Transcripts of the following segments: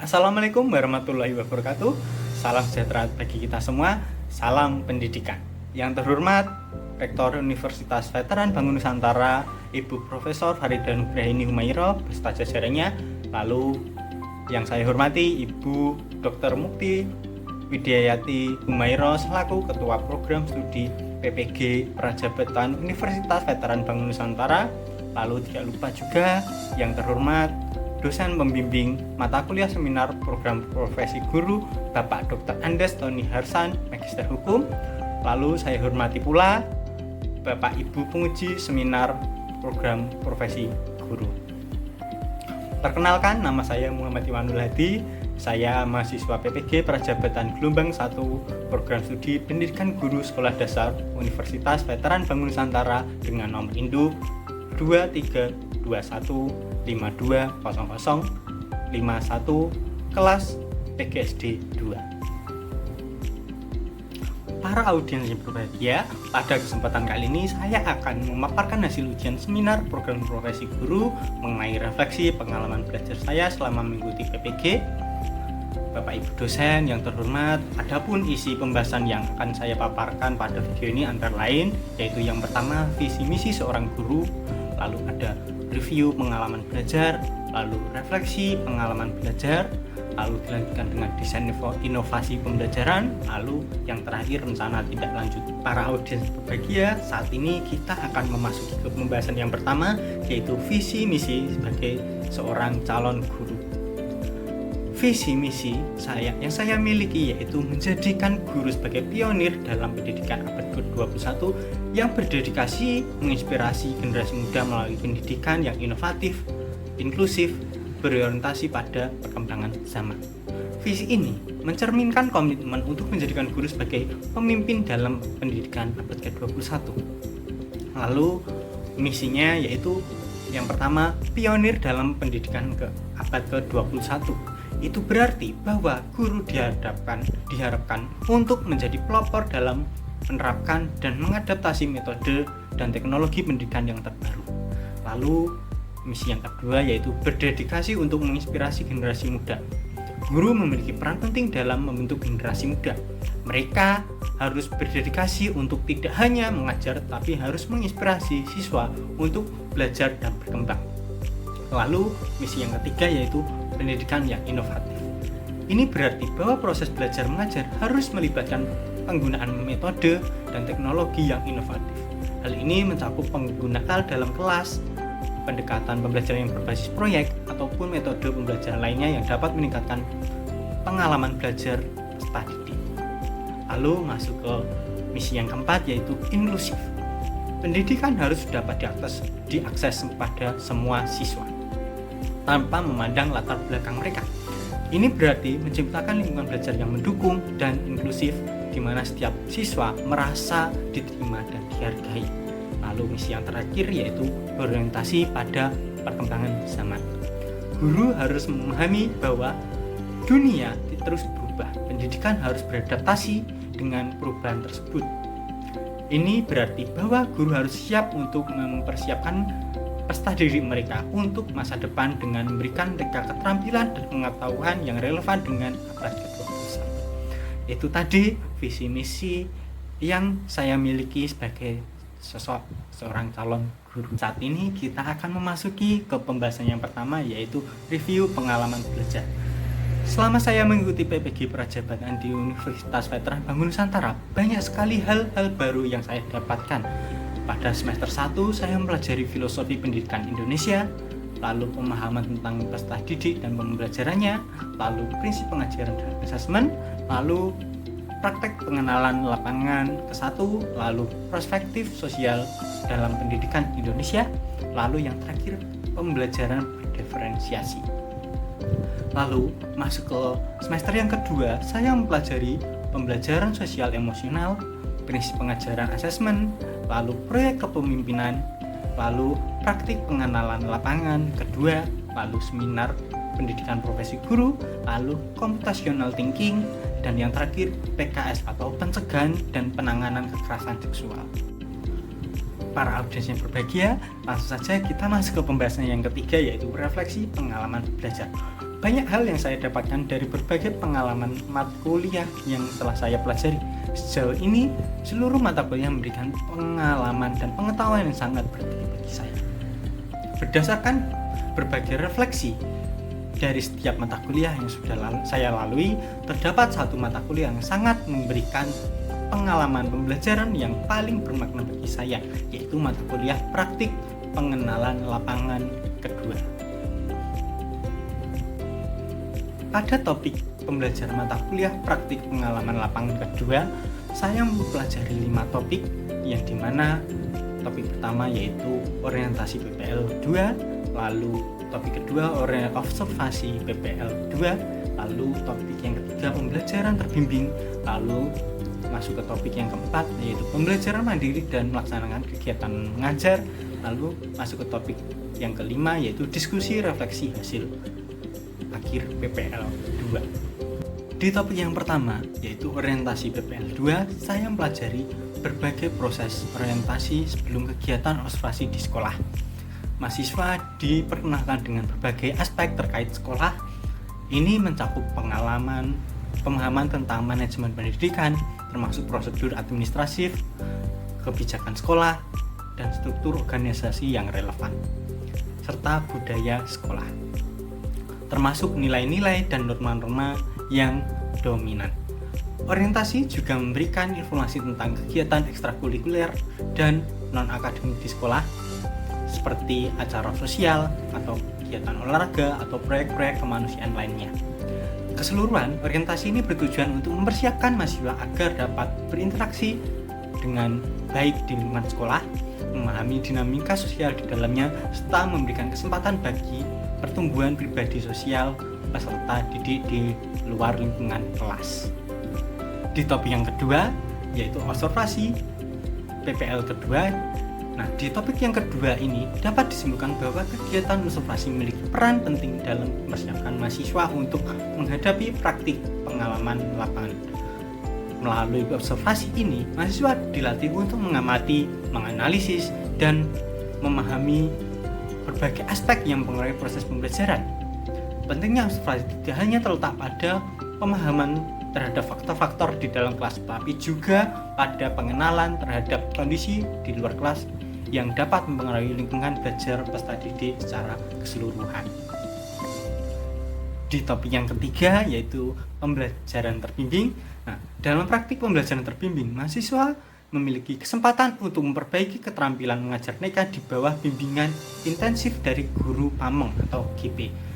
Assalamualaikum warahmatullahi wabarakatuh. Salam sejahtera bagi kita semua. Salam pendidikan. Yang terhormat Rektor Universitas Veteran Bangun Nusantara, Ibu Profesor Farida Nugraini Humairah beserta jajarannya. Lalu yang saya hormati Ibu Dr. Mukti Widyayati Humairah selaku Ketua Program Studi PPG Prajabatan Universitas Veteran Bangun Nusantara. Lalu tidak lupa juga yang terhormat dosen pembimbing mata kuliah seminar program profesi guru Bapak Dr. Andes Tony Harsan, Magister Hukum. Lalu saya hormati pula Bapak Ibu penguji seminar program profesi guru. Perkenalkan, nama saya Muhammad Iwanul Hadi. Saya mahasiswa PPG Prajabatan Gelombang 1 Program Studi Pendidikan Guru Sekolah Dasar Universitas Veteran Bangun Nusantara dengan nomor induk 2321520051 kelas PGSD 2. Para audiens yang berbahagia, pada kesempatan kali ini saya akan memaparkan hasil ujian seminar program profesi guru mengenai refleksi pengalaman belajar saya selama mengikuti PPG. Bapak Ibu dosen yang terhormat, adapun isi pembahasan yang akan saya paparkan pada video ini antara lain yaitu yang pertama visi misi seorang guru, lalu ada review pengalaman belajar, lalu refleksi pengalaman belajar, lalu dilanjutkan dengan desain inovasi pembelajaran, lalu yang terakhir rencana tindak lanjut. Para audiens berbahagia, saat ini kita akan memasuki ke pembahasan yang pertama yaitu visi misi sebagai seorang calon guru. Visi misi yang saya miliki yaitu menjadikan guru sebagai pionir dalam pendidikan abad ke-21 yang berdedikasi menginspirasi generasi muda melalui pendidikan yang inovatif, inklusif, berorientasi pada perkembangan zaman. Visi ini mencerminkan komitmen untuk menjadikan guru sebagai pemimpin dalam pendidikan abad ke-21. Lalu misinya yaitu yang pertama, pionir dalam pendidikan ke abad ke-21. Itu berarti bahwa guru diharapkan untuk menjadi pelopor dalam menerapkan dan mengadaptasi metode dan teknologi pendidikan yang terbaru. Lalu misi yang kedua yaitu berdedikasi untuk menginspirasi generasi muda. Guru memiliki peran penting dalam membentuk generasi muda. Mereka harus berdedikasi untuk tidak hanya mengajar tapi harus menginspirasi siswa untuk belajar dan berkembang. Lalu misi yang ketiga yaitu pendidikan yang inovatif. Ini berarti bahwa proses belajar mengajar harus melibatkan penggunaan metode dan teknologi yang inovatif. Hal ini mencakup penggunaan dalam kelas, pendekatan pembelajaran yang berbasis proyek, ataupun metode pembelajaran lainnya yang dapat meningkatkan pengalaman belajar peserta didik. Lalu masuk ke misi yang keempat yaitu inklusif. Pendidikan harus dapat diakses pada semua siswa tanpa memandang latar belakang mereka. Ini berarti menciptakan lingkungan belajar yang mendukung dan inklusif di mana setiap siswa merasa diterima dan dihargai. Lalu misi yang terakhir yaitu berorientasi pada perkembangan zaman. Guru harus memahami bahwa dunia terus berubah. Pendidikan harus beradaptasi dengan perubahan tersebut. Ini berarti bahwa guru harus siap untuk mempersiapkan peserta didik mereka untuk masa depan dengan memberikan mereka keterampilan dan pengetahuan yang relevan dengan abad ke-21. Itu tadi visi misi yang saya miliki sebagai seorang calon guru. Saat ini kita akan memasuki ke pembahasan yang pertama yaitu review pengalaman belajar. Selama saya mengikuti PPG Prajabatan di Universitas Veteran Bangun Nusantara, banyak sekali hal-hal baru yang saya dapatkan. Pada semester 1 saya mempelajari filosofi pendidikan Indonesia, lalu pemahaman tentang peserta didik dan pembelajarannya, lalu prinsip pengajaran dan asesmen, lalu praktek pengenalan lapangan ke-1, lalu perspektif sosial dalam pendidikan Indonesia, lalu yang terakhir pembelajaran berdiferensiasi. Lalu masuk ke semester yang kedua, saya mempelajari pembelajaran sosial emosional, prinsip pengajaran asesmen, lalu proyek kepemimpinan, lalu praktik pengenalan lapangan kedua, lalu seminar pendidikan profesi guru, lalu computational thinking, dan yang terakhir PKS atau pencegahan dan penanganan kekerasan seksual. Para audiens yang berbahagia, langsung saja kita masuk ke pembahasan yang ketiga yaitu refleksi pengalaman belajar. Banyak hal yang saya dapatkan dari berbagai pengalaman mata kuliah yang telah saya pelajari. Sejauh ini, seluruh mata kuliah memberikan pengalaman dan pengetahuan yang sangat berarti bagi saya. Berdasarkan berbagai refleksi dari setiap mata kuliah yang sudah saya lalui, terdapat satu mata kuliah yang sangat memberikan pengalaman pembelajaran yang paling bermakna bagi saya, yaitu mata kuliah praktik pengenalan lapangan kedua. Pada topik pembelajaran mata kuliah praktik pengalaman lapangan kedua, saya mempelajari 5 topik, yang dimana topik pertama yaitu orientasi PPL 2, lalu topik kedua observasi PPL 2, lalu topik yang ketiga pembelajaran terbimbing, lalu masuk ke topik yang keempat yaitu pembelajaran mandiri dan melaksanakan kegiatan mengajar, lalu masuk ke topik yang kelima yaitu diskusi refleksi hasil akhir PPL 2. Di topik yang pertama yaitu orientasi PPL 2, saya mempelajari berbagai proses orientasi sebelum kegiatan observasi di sekolah. Mahasiswa diperkenalkan dengan berbagai aspek terkait sekolah. Ini mencakup pengalaman, pemahaman tentang manajemen pendidikan, termasuk prosedur administratif, kebijakan sekolah, dan struktur organisasi yang relevan, serta budaya sekolah, termasuk nilai-nilai dan norma-norma yang dominan. Orientasi juga memberikan informasi tentang kegiatan ekstrakurikuler dan non-akademik di sekolah, seperti acara sosial atau kegiatan olahraga atau proyek-proyek kemanusiaan lainnya. Keseluruhan, orientasi ini bertujuan untuk mempersiapkan mahasiswa agar dapat berinteraksi dengan baik di lingkungan sekolah, memahami dinamika sosial di dalamnya, serta memberikan kesempatan bagi pertumbuhan pribadi sosial peserta didik di luar lingkungan kelas. Di topik yang kedua, yaitu observasi PPL kedua. Nah, di topik yang kedua ini dapat disimpulkan bahwa kegiatan observasi memiliki peran penting dalam mempersiapkan mahasiswa untuk menghadapi praktik pengalaman lapangan. Melalui observasi ini, mahasiswa dilatih untuk mengamati, menganalisis, dan memahami berbagai aspek yang mempengaruhi proses pembelajaran. Pentingnya observasi tidak hanya terletak pada pemahaman terhadap faktor-faktor di dalam kelas, tapi juga pada pengenalan terhadap kondisi di luar kelas yang dapat mempengaruhi lingkungan belajar peserta didik secara keseluruhan. Di topik yang ketiga yaitu pembelajaran terbimbing. Nah, dalam praktik pembelajaran terbimbing, mahasiswa memiliki kesempatan untuk memperbaiki keterampilan mengajar mereka di bawah bimbingan intensif dari guru pamong atau GP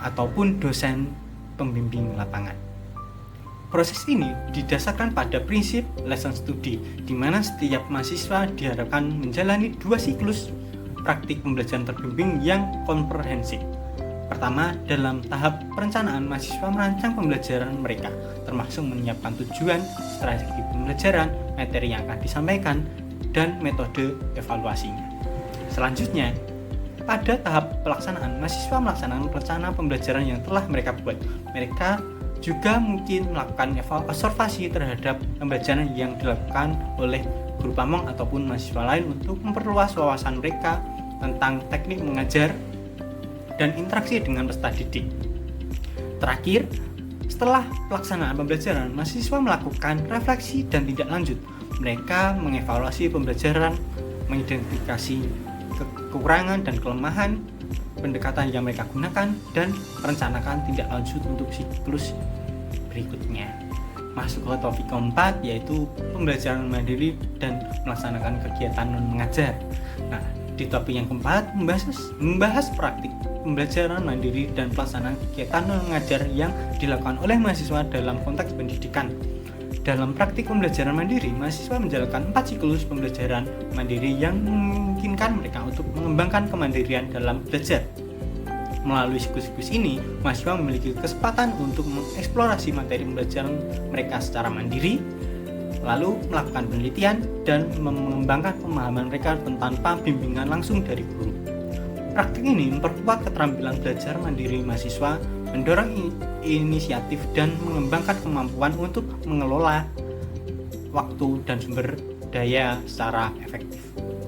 ataupun dosen pembimbing lapangan. Proses ini didasarkan pada prinsip lesson study, di mana setiap mahasiswa diharapkan menjalani 2 siklus praktik pembelajaran terbimbing yang komprehensif. Pertama, dalam tahap perencanaan, mahasiswa merancang pembelajaran mereka, termasuk menyiapkan tujuan, strategi pembelajaran, materi yang akan disampaikan, dan metode evaluasinya. Selanjutnya, pada tahap pelaksanaan, mahasiswa melaksanakan rencana pembelajaran yang telah mereka buat. Mereka juga mungkin melakukan observasi terhadap pembelajaran yang dilakukan oleh guru pamong ataupun mahasiswa lain untuk memperluas wawasan mereka tentang teknik mengajar dan interaksi dengan peserta didik. Terakhir, setelah pelaksanaan pembelajaran, mahasiswa melakukan refleksi dan tindak lanjut. Mereka mengevaluasi pembelajaran, mengidentifikasi kekurangan dan kelemahan pendekatan yang mereka gunakan, dan merencanakan tindak lanjut untuk siklus berikutnya. Masuk ke topik keempat yaitu pembelajaran mandiri dan melaksanakan kegiatan non-mengajar. Nah, di topik yang keempat membahas praktik pembelajaran mandiri dan pelaksanaan kegiatan non-mengajar yang dilakukan oleh mahasiswa dalam konteks pendidikan. Dalam praktik pembelajaran mandiri, mahasiswa menjalankan 4 siklus pembelajaran mandiri yang memungkinkan mereka untuk mengembangkan kemandirian dalam belajar. Melalui siklus-siklus ini, mahasiswa memiliki kesempatan untuk mengeksplorasi materi pembelajaran mereka secara mandiri, lalu melakukan penelitian dan mengembangkan pemahaman mereka tanpa bimbingan langsung dari guru. Praktik ini memperkuat keterampilan belajar mandiri mahasiswa, mendorong inisiatif dan mengembangkan kemampuan untuk mengelola waktu dan sumber daya secara efektif.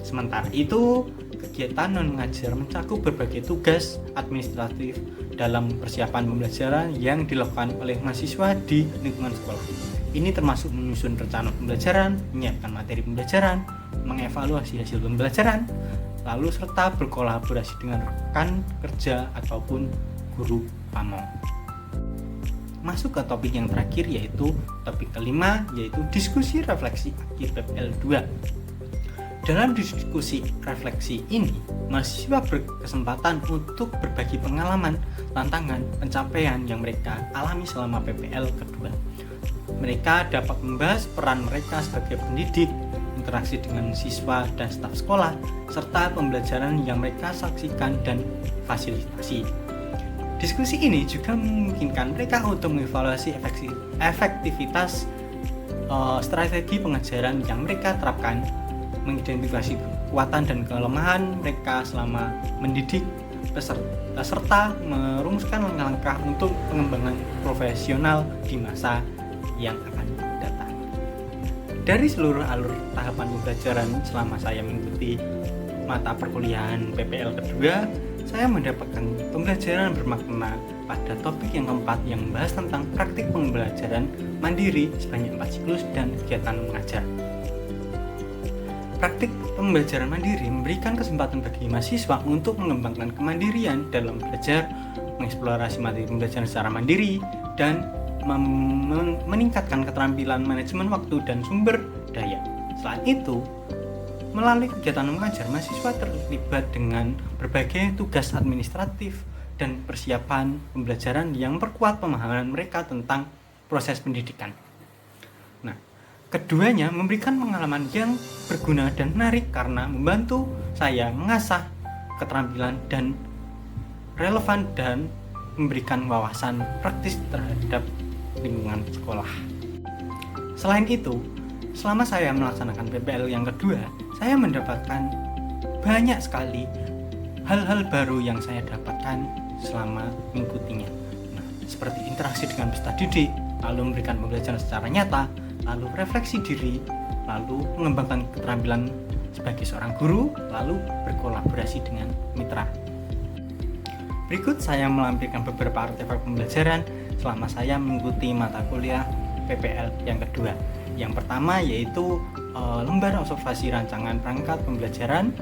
Sementara itu, kegiatan non-mengajar mencakup berbagai tugas administratif dalam persiapan pembelajaran yang dilakukan oleh mahasiswa di lingkungan sekolah. Ini termasuk menyusun rencana pembelajaran, menyiapkan materi pembelajaran, mengevaluasi hasil pembelajaran, lalu serta berkolaborasi dengan rekan kerja ataupun guru pamong. Masuk ke topik yang terakhir, yaitu topik kelima, yaitu diskusi refleksi akhir PPL 2. Dalam diskusi refleksi ini, mahasiswa berkesempatan untuk berbagi pengalaman, tantangan, pencapaian yang mereka alami selama PPL kedua. Mereka dapat membahas peran mereka sebagai pendidik, interaksi dengan siswa dan staf sekolah, serta pembelajaran yang mereka saksikan dan fasilitasi. Diskusi ini juga memungkinkan mereka untuk mengevaluasi efektivitas strategi pengajaran yang mereka terapkan, mengidentifikasi kekuatan dan kelemahan mereka selama mendidik, serta merumuskan langkah-langkah untuk pengembangan profesional di masa yang akan datang. Dari seluruh alur tahapan pembelajaran selama saya mengikuti mata perkuliahan PPL kedua, saya mendapatkan pembelajaran bermakna pada topik yang keempat yang membahas tentang praktik pembelajaran mandiri sebanyak 4 siklus dan kegiatan mengajar. Praktik pembelajaran mandiri memberikan kesempatan bagi mahasiswa untuk mengembangkan kemandirian dalam belajar, mengeksplorasi materi pembelajaran secara mandiri, dan meningkatkan keterampilan manajemen waktu dan sumber daya. Selain itu, melalui kegiatan mengajar, mahasiswa terlibat dengan berbagai tugas administratif dan persiapan pembelajaran yang memperkuat pemahaman mereka tentang proses pendidikan. Keduanya memberikan pengalaman yang berguna dan menarik karena membantu saya mengasah keterampilan dan relevan dan memberikan wawasan praktis terhadap lingkungan sekolah. Selain itu, selama saya melaksanakan PPL yang kedua, saya mendapatkan banyak sekali hal-hal baru yang saya dapatkan selama mengikutinya. Seperti interaksi dengan peserta didik, lalu memberikan pembelajaran secara nyata, lalu refleksi diri, lalu mengembangkan keterampilan sebagai seorang guru, lalu berkolaborasi dengan mitra. Berikut saya melampirkan beberapa artefak pembelajaran selama saya mengikuti mata kuliah PPL yang kedua. Yang pertama yaitu lembar observasi rancangan perangkat pembelajaran.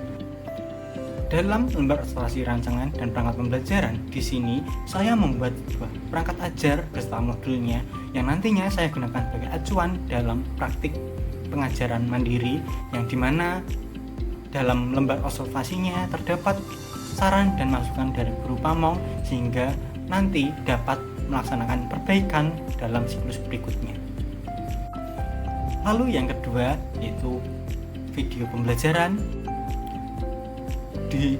Dalam lembar observasi rancangan dan perangkat pembelajaran, di sini saya membuat sebuah perangkat ajar beserta modulnya yang nantinya saya gunakan sebagai acuan dalam praktik pengajaran mandiri, yang dimana dalam lembar observasinya terdapat saran dan masukan dari guru pamong sehingga nanti dapat melaksanakan perbaikan dalam siklus berikutnya. Lalu yang kedua yaitu video pembelajaran. Di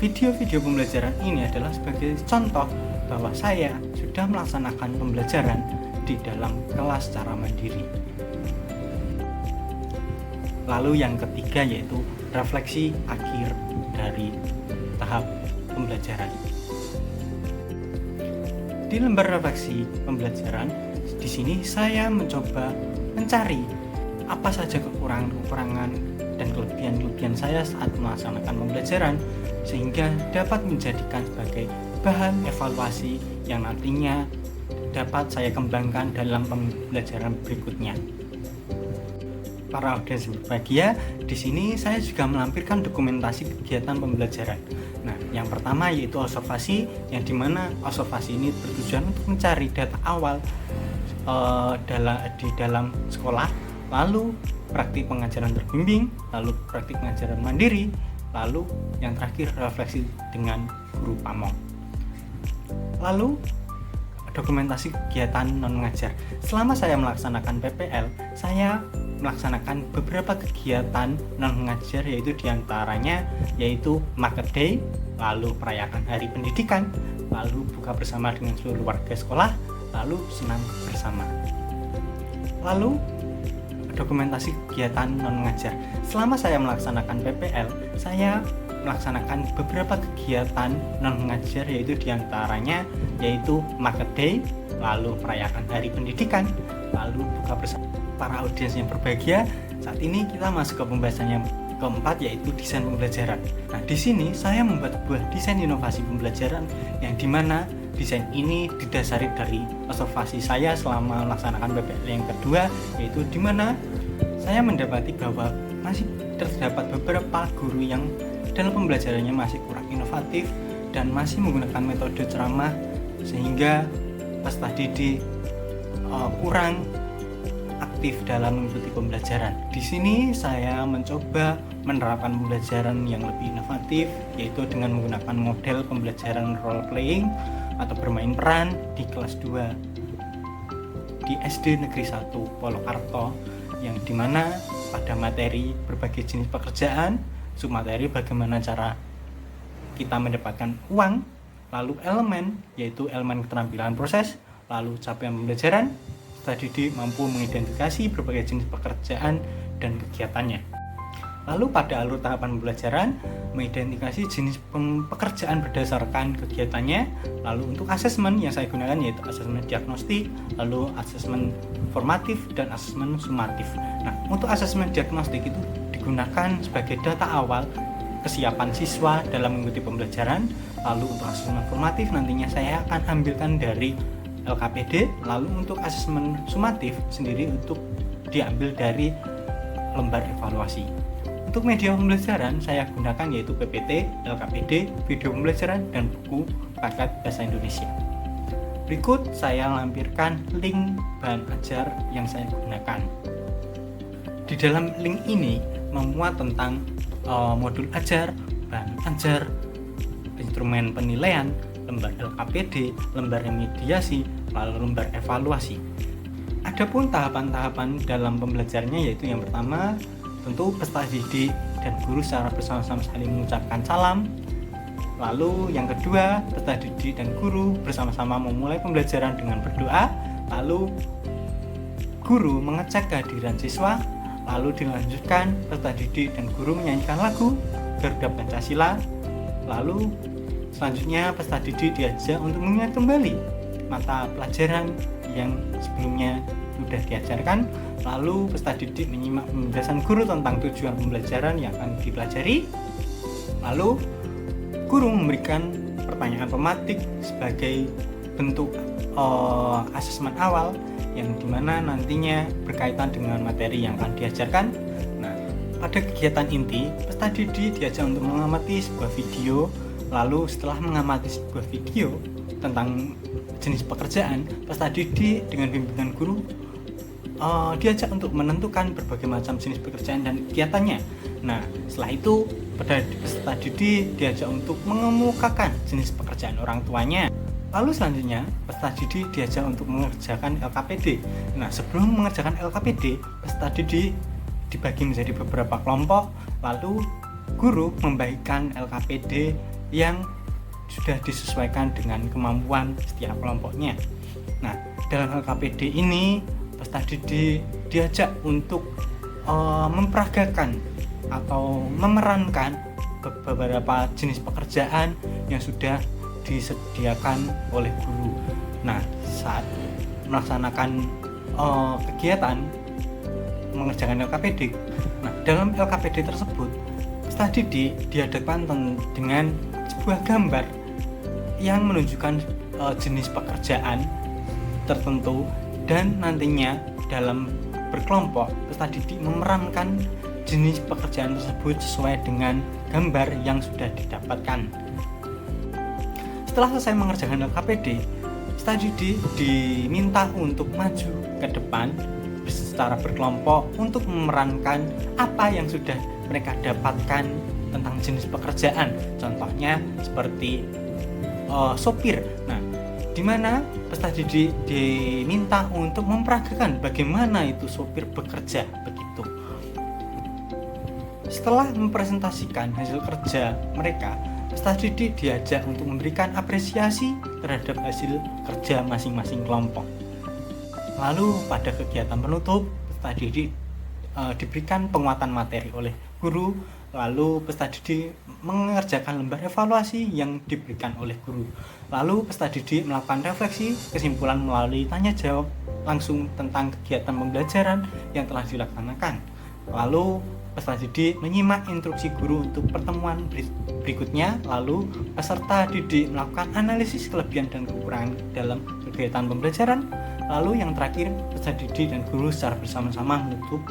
video-video pembelajaran ini adalah sebagai contoh bahwa saya sudah melaksanakan pembelajaran di dalam kelas secara mandiri. Lalu yang ketiga yaitu refleksi akhir dari tahap pembelajaran. Di lembar refleksi pembelajaran, di sini saya mencoba mencari apa saja kekurangan-kekurangan dan kelebihan-kelebihan saya saat melaksanakan pembelajaran sehingga dapat menjadikan sebagai bahan evaluasi yang nantinya dapat saya kembangkan dalam pembelajaran berikutnya. Para audiens berbahagia, di sini saya juga melampirkan dokumentasi kegiatan pembelajaran. Nah, yang pertama yaitu observasi, yang dimana observasi ini bertujuan untuk mencari data awal di dalam sekolah, lalu praktik pengajaran terbimbing, lalu praktik pengajaran mandiri, lalu yang terakhir refleksi dengan guru pamong. Lalu dokumentasi kegiatan non mengajar. Selama saya melaksanakan PPL, saya melaksanakan beberapa kegiatan non mengajar, yaitu diantaranya yaitu market day, lalu merayakan hari pendidikan, lalu buka bersama dengan seluruh warga sekolah, lalu senam bersama. Lalu dokumentasi kegiatan non mengajar. Selama saya melaksanakan PPL, saya melaksanakan beberapa kegiatan non mengajar, yaitu diantaranya yaitu market day, lalu merayakan hari pendidikan, lalu buka bersama. Para audiens yang berbahagia, saat ini kita masuk ke pembahasan yang keempat yaitu desain pembelajaran. Nah, di sini saya membuat sebuah desain inovasi pembelajaran yang dimana desain ini didasari dari observasi saya selama melaksanakan PPL yang kedua, yaitu dimana saya mendapati bahwa masih terdapat beberapa guru yang dalam pembelajarannya masih kurang inovatif dan masih menggunakan metode ceramah sehingga peserta didik kurang aktif dalam mengikuti pembelajaran. Di sini saya mencoba menerapkan pembelajaran yang lebih inovatif, yaitu dengan menggunakan model pembelajaran role playing atau bermain peran di kelas 2 di SD Negeri 1 Polokarto, yang dimana pada materi berbagai jenis pekerjaan, submateri bagaimana cara kita mendapatkan uang, lalu elemen yaitu elemen keterampilan proses, lalu capaian pembelajaran, peserta didik mampu mengidentifikasi berbagai jenis pekerjaan dan kegiatannya. Lalu pada alur tahapan pembelajaran, mengidentifikasi jenis pekerjaan berdasarkan kegiatannya. Lalu untuk asesmen yang saya gunakan yaitu asesmen diagnostik, lalu asesmen formatif dan asesmen sumatif. Nah, untuk asesmen diagnostik itu digunakan sebagai data awal kesiapan siswa dalam mengikuti pembelajaran. Lalu untuk asesmen formatif nantinya saya akan ambilkan dari LKPD. Lalu untuk asesmen sumatif sendiri untuk diambil dari lembar evaluasi. Untuk media pembelajaran saya gunakan yaitu PPT, LKPD, video pembelajaran, dan buku paket bahasa Indonesia. Berikut saya lampirkan link bahan ajar yang saya gunakan. Di dalam link ini memuat tentang modul ajar, bahan ajar, instrumen penilaian, lembar LKPD, lembar remediasi, lalu lembar evaluasi. Adapun tahapan-tahapan dalam pembelajarannya yaitu yang pertama tentu peserta didik dan guru secara bersama-sama saling mengucapkan salam. Lalu yang kedua, peserta didik dan guru bersama-sama memulai pembelajaran dengan berdoa. Lalu guru mengecek kehadiran siswa. Lalu dilanjutkan peserta didik dan guru menyanyikan lagu Garuda Pancasila. Lalu selanjutnya peserta didik diajak untuk mengingat kembali mata pelajaran yang sebelumnya sudah diajarkan. Lalu peserta didik menyimak penjelasan guru tentang tujuan pembelajaran yang akan dipelajari. Lalu guru memberikan pertanyaan pematik sebagai bentuk asesmen awal yang dimana nantinya berkaitan dengan materi yang akan diajarkan. Nah, pada kegiatan inti peserta didik diajak untuk mengamati sebuah video. Lalu setelah mengamati sebuah video tentang jenis pekerjaan, peserta didik dengan bimbingan guru diajak untuk menentukan berbagai macam jenis pekerjaan dan kegiatannya. Nah, setelah itu peserta didik diajak untuk mengemukakan jenis pekerjaan orang tuanya. Lalu selanjutnya peserta didik diajak untuk mengerjakan LKPD. Nah, sebelum mengerjakan LKPD, peserta didik dibagi menjadi beberapa kelompok. Lalu guru membagikan LKPD yang sudah disesuaikan dengan kemampuan setiap kelompoknya. Nah, dalam LKPD ini peserta didik diajak untuk memperagakan atau memerankan beberapa jenis pekerjaan yang sudah disediakan oleh guru. Nah, saat melaksanakan kegiatan mengerjakan LKPD, nah dalam LKPD tersebut peserta didik dihadapkan dengan sebuah gambar yang menunjukkan jenis pekerjaan tertentu. Dan nantinya dalam berkelompok peserta didik memerankan jenis pekerjaan tersebut sesuai dengan gambar yang sudah didapatkan. Setelah selesai mengerjakan LKPD, peserta didik diminta untuk maju ke depan secara berkelompok untuk memerankan apa yang sudah mereka dapatkan tentang jenis pekerjaan. Contohnya seperti sopir. Nah, di mana peserta didik diminta untuk memperagakan bagaimana itu sopir bekerja begitu. Setelah mempresentasikan hasil kerja mereka, peserta didik diajak untuk memberikan apresiasi terhadap hasil kerja masing-masing kelompok. Lalu pada kegiatan penutup, peserta didik diberikan penguatan materi oleh guru. Lalu peserta didik mengerjakan lembar evaluasi yang diberikan oleh guru. Lalu peserta didik melakukan refleksi kesimpulan melalui tanya jawab langsung tentang kegiatan pembelajaran yang telah dilaksanakan. Lalu peserta didik menyimak instruksi guru untuk pertemuan berikutnya, lalu peserta didik melakukan analisis kelebihan dan kekurangan dalam kegiatan pembelajaran, lalu yang terakhir peserta didik dan guru secara bersama-sama menutup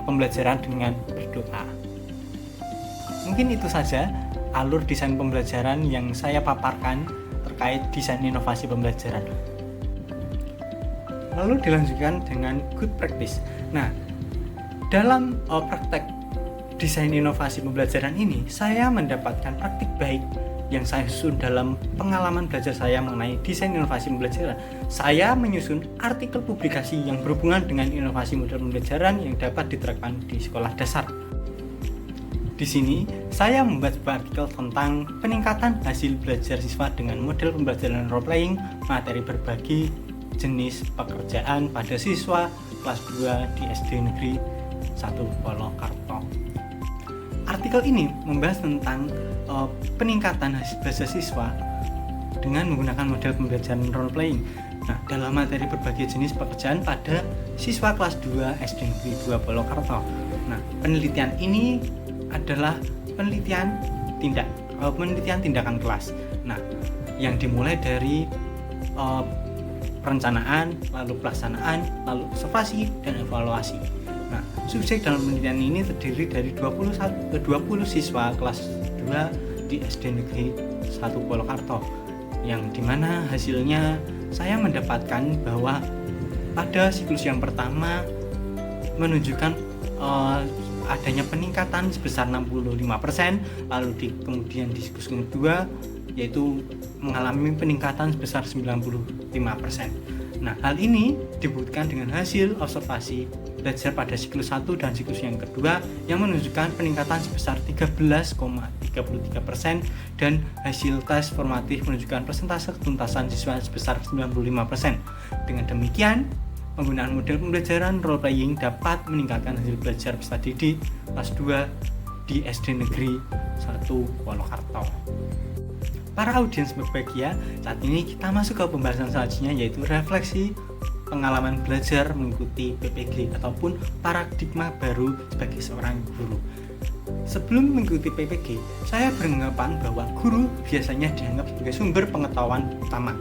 pembelajaran dengan berdoa. Mungkin itu saja alur desain pembelajaran yang saya paparkan terkait desain inovasi pembelajaran. Lalu dilanjutkan dengan good practice. Nah, dalam praktek desain inovasi pembelajaran ini, saya mendapatkan praktik baik yang saya susun dalam pengalaman belajar saya mengenai desain inovasi pembelajaran. Saya menyusun artikel publikasi yang berhubungan dengan inovasi model pembelajaran yang dapat diterapkan di sekolah dasar. Di sini, saya membuat sebuah artikel tentang peningkatan hasil belajar siswa dengan model pembelajaran role playing, materi berbagi, jenis pekerjaan pada siswa kelas 2 di SD Negeri 1 Polokarto. Artikel ini membahas tentang peningkatan hasil belajar siswa dengan menggunakan model pembelajaran role playing. Nah, dalam materi berbagi jenis pekerjaan pada siswa kelas 2 SD Negeri 2 Polokarto. Nah, penelitian ini adalah penelitian tindakan kelas. Nah, yang dimulai dari perencanaan, lalu pelaksanaan, lalu observasi dan evaluasi. Nah, subjek dalam penelitian ini terdiri dari 20 siswa kelas 2 di SD Negeri 1 Polokarto, yang dimana hasilnya saya mendapatkan bahwa pada siklus yang pertama menunjukkan adanya peningkatan sebesar 65%, lalu kemudian di siklus kedua yaitu mengalami peningkatan sebesar 95%. Nah, hal ini dibuktikan dengan hasil observasi belajar pada siklus 1 dan siklus yang kedua yang menunjukkan peningkatan sebesar 13,33% dan hasil tes formatif menunjukkan persentase ketuntasan siswa sebesar 95%. Dengan demikian, penggunaan model pembelajaran role playing dapat meningkatkan hasil belajar peserta didik kelas 2 di SD Negeri 1 Polokarto. Para audiens berbahagia, saat ini kita masuk ke pembahasan selanjutnya, yaitu refleksi pengalaman belajar mengikuti PPG ataupun paradigma baru sebagai seorang guru. Sebelum mengikuti PPG, saya beranggapan bahwa guru biasanya dianggap sebagai sumber pengetahuan utama.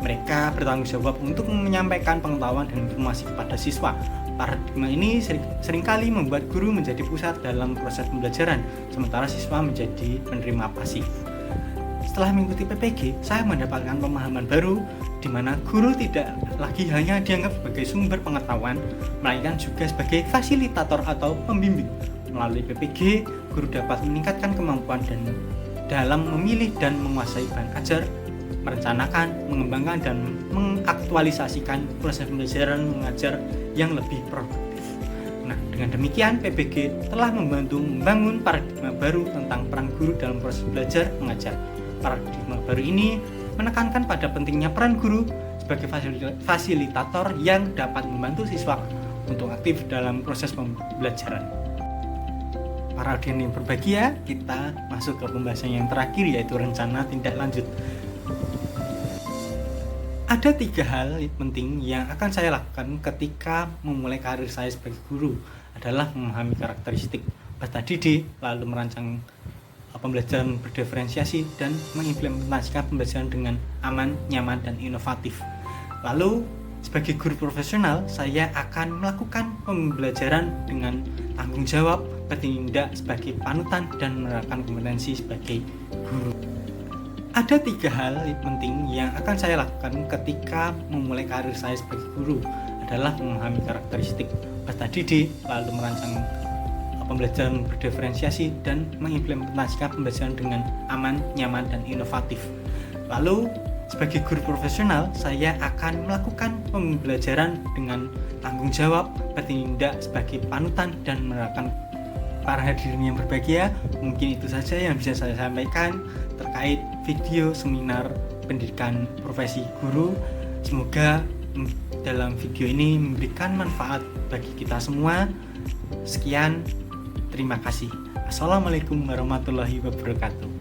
Mereka bertanggung jawab untuk menyampaikan pengetahuan dan informasi kepada siswa. Paradigma ini seringkali membuat guru menjadi pusat dalam proses pembelajaran, sementara siswa menjadi penerima pasif. Setelah mengikuti PPG, saya mendapatkan pemahaman baru di mana guru tidak lagi hanya dianggap sebagai sumber pengetahuan, melainkan juga sebagai fasilitator atau pembimbing. Melalui PPG, guru dapat meningkatkan kemampuan dalam memilih dan menguasai bahan ajar, merencanakan, mengembangkan, dan mengaktualisasikan proses pembelajaran mengajar yang lebih produktif. Nah, dengan demikian PPG telah membantu membangun paradigma baru tentang peran guru dalam proses belajar mengajar. Paradigma baru ini menekankan pada pentingnya peran guru sebagai fasilitator yang dapat membantu siswa untuk aktif dalam proses pembelajaran. Para audien yang berbahagia, kita masuk ke pembahasan yang terakhir, yaitu rencana tindak lanjut. Ada 3 hal penting yang akan saya lakukan ketika memulai karir saya sebagai guru, adalah memahami karakteristik peserta didik, lalu merancang pembelajaran berdiferensiasi, dan mengimplementasikan pembelajaran dengan aman, nyaman, dan inovatif. Lalu, sebagai guru profesional, saya akan melakukan pembelajaran dengan tanggung jawab, bertindak sebagai panutan, dan menerapkan kompetensi sebagai guru. Ada 3 hal penting yang akan saya lakukan ketika memulai karir saya sebagai guru, adalah memahami karakteristik peserta didik, lalu merancang pembelajaran berdiferensiasi, dan mengimplementasikan pembelajaran dengan aman, nyaman, dan inovatif. Lalu, sebagai guru profesional, saya akan melakukan pembelajaran dengan tanggung jawab, bertindak sebagai panutan, dan menerapkan. Para hadirin yang berbahagia, mungkin itu saja yang bisa saya sampaikan terkait video seminar pendidikan profesi guru. Semoga dalam video ini memberikan manfaat bagi kita semua. Sekian, terima kasih. Assalamualaikum warahmatullahi wabarakatuh.